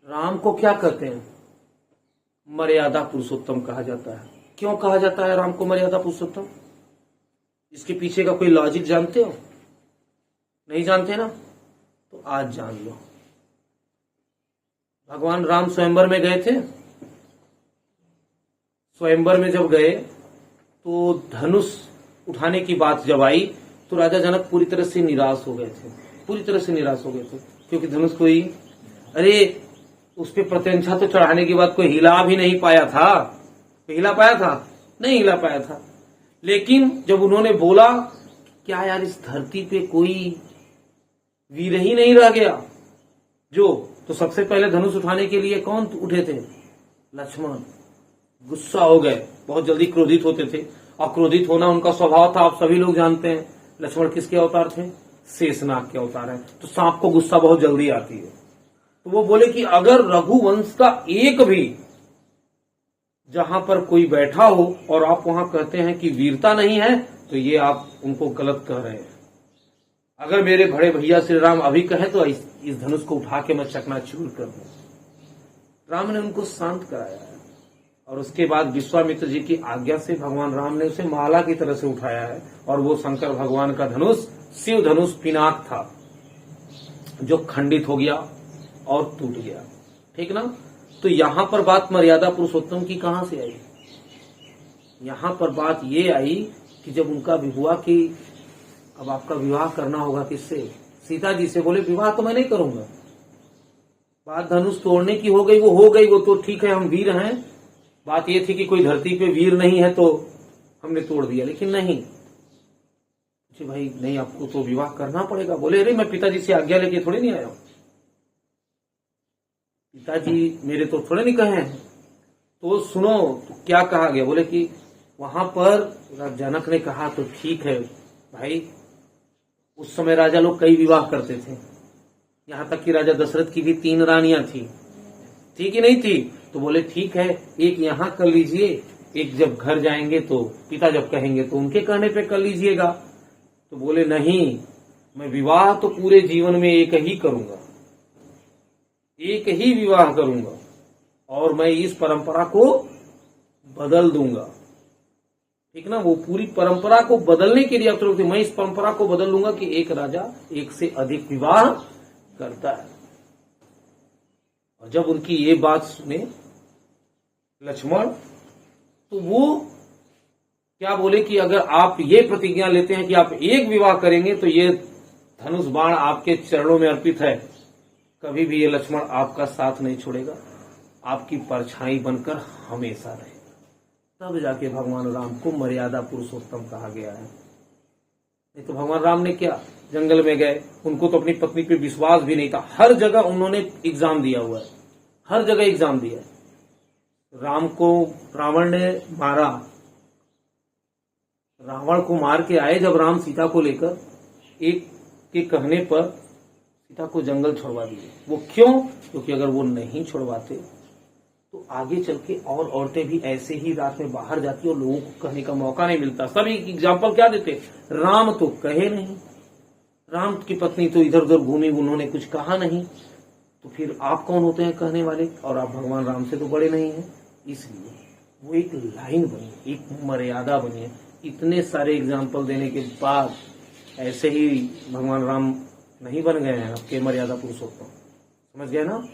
राम को क्या कहते हैं? मर्यादा पुरुषोत्तम कहा जाता है। क्यों कहा जाता है राम को मर्यादा पुरुषोत्तम? इसके पीछे का कोई लॉजिक जानते हो? नहीं जानते ना? तो आज जान लो। भगवान राम स्वयंवर में गए थे। स्वयंवर में जब गए तो धनुष उठाने की बात जब आई तो राजा जनक पूरी तरह से निराश हो गए थे। पूरी तरह से निराश हो गए थे, क्योंकि धनुष कोई, अरे उस पर प्रत्यंछा तो चढ़ाने के बाद कोई हिला भी नहीं पाया था। हिला पाया था? नहीं हिला पाया था। लेकिन जब उन्होंने बोला क्या यार इस धरती पे कोई वीर ही नहीं रह गया जो, तो सबसे पहले धनुष उठाने के लिए कौन उठे थे? लक्ष्मण। गुस्सा हो गए, बहुत जल्दी क्रोधित होते थे, और क्रोधित होना उनका स्वभाव था, आप सभी लोग जानते हैं। लक्ष्मण किसके अवतार थे? शेषनाग के अवतार हैं। तो सांप को गुस्सा बहुत जल्दी आती है। तो वो बोले कि अगर रघुवंश का एक भी जहां पर कोई बैठा हो और आप वहां कहते हैं कि वीरता नहीं है, तो ये आप उनको गलत कह रहे हैं। अगर मेरे बड़े भैया श्री राम अभी कहे तो इस धनुष को उठा के मैं चकनाचूर कर दूं। राम ने उनको शांत कराया है, और उसके बाद विश्वामित्र जी की आज्ञा से भगवान राम ने उसे माला की तरह से उठाया है, और वो शंकर भगवान का धनुष शिव धनुष पिनाक था, जो खंडित हो गया और टूट गया। ठीक ना? तो यहां पर बात मर्यादा पुरुषोत्तम की कहां से आई? यहां पर बात ये आई कि जब उनका विवाह की, अब आपका विवाह करना होगा किससे? सीता जी से। बोले विवाह तो मैं नहीं करूंगा। बात धनुष तोड़ने की हो गई, वो हो गई, वो तो ठीक है, हम वीर हैं। बात ये थी कि कोई धरती पे वीर नहीं है तो हमने तोड़ दिया, लेकिन नहीं भाई, नहीं आपको तो विवाह करना पड़ेगा। बोले अरे मैं पिताजी से आज्ञा लेके थोड़ी नहीं आया हूं, पिताजी मेरे तो थोड़े नहीं कहे हैं। तो सुनो तो क्या कहा गया? बोले कि वहां पर जनक ने कहा तो ठीक है भाई, उस समय राजा लोग कई विवाह करते थे, यहां तक कि राजा दशरथ की भी 3 रानियां थी, ठीक ही नहीं थी? तो बोले ठीक है, एक यहां कर लीजिए, एक जब घर जाएंगे तो पिता जब कहेंगे तो उनके कहने पे कर लीजिएगा। तो बोले नहीं, मैं विवाह तो पूरे जीवन में एक ही करूंगा, एक ही विवाह करूंगा, और मैं इस परंपरा को बदल दूंगा। ठीक ना? वो पूरी परंपरा को बदलने के लिए अब मैं इस परंपरा को बदल दूंगा कि एक राजा एक से अधिक विवाह करता है। और जब उनकी ये बात सुने लक्ष्मण, तो वो क्या बोले कि अगर आप ये प्रतिज्ञा लेते हैं कि आप एक विवाह करेंगे तो ये धनुष बाण आपके चरणों में अर्पित है, कभी भी ये लक्ष्मण आपका साथ नहीं छोड़ेगा, आपकी परछाई बनकर हमेशा रहेगा। तब जाके भगवान राम को मर्यादा पुरुषोत्तम कहा गया है। नहीं तो भगवान राम ने क्या, जंगल में गए, उनको तो अपनी पत्नी पे विश्वास भी नहीं था, हर जगह उन्होंने एग्जाम दिया हुआ है, हर जगह एग्जाम दिया है। राम को रावण ने मारा, रावण को मार के आए जब राम सीता को लेकर, एक के कहने पर सीता को जंगल छुड़वा दिए। वो क्यों? क्योंकि अगर वो नहीं छुड़वाते तो आगे चल के और औरतें भी ऐसे ही रात में बाहर जाती और लोगों को कहने का मौका नहीं मिलता। सभी एग्जाम्पल क्या देते? राम तो कहे नहीं, राम की पत्नी तो इधर उधर घूमी, उन्होंने कुछ कहा नहीं, तो फिर आप कौन होते हैं कहने वाले? और आप भगवान राम से तो बड़े नहीं हैं। इसलिए वो एक लाइन बनी, एक मर्यादा बनी है। इतने सारे एग्जाम्पल देने के बाद ऐसे ही भगवान राम नहीं बन गए हैं आपके मर्यादा पुरुषोत्तम। समझ गए ना?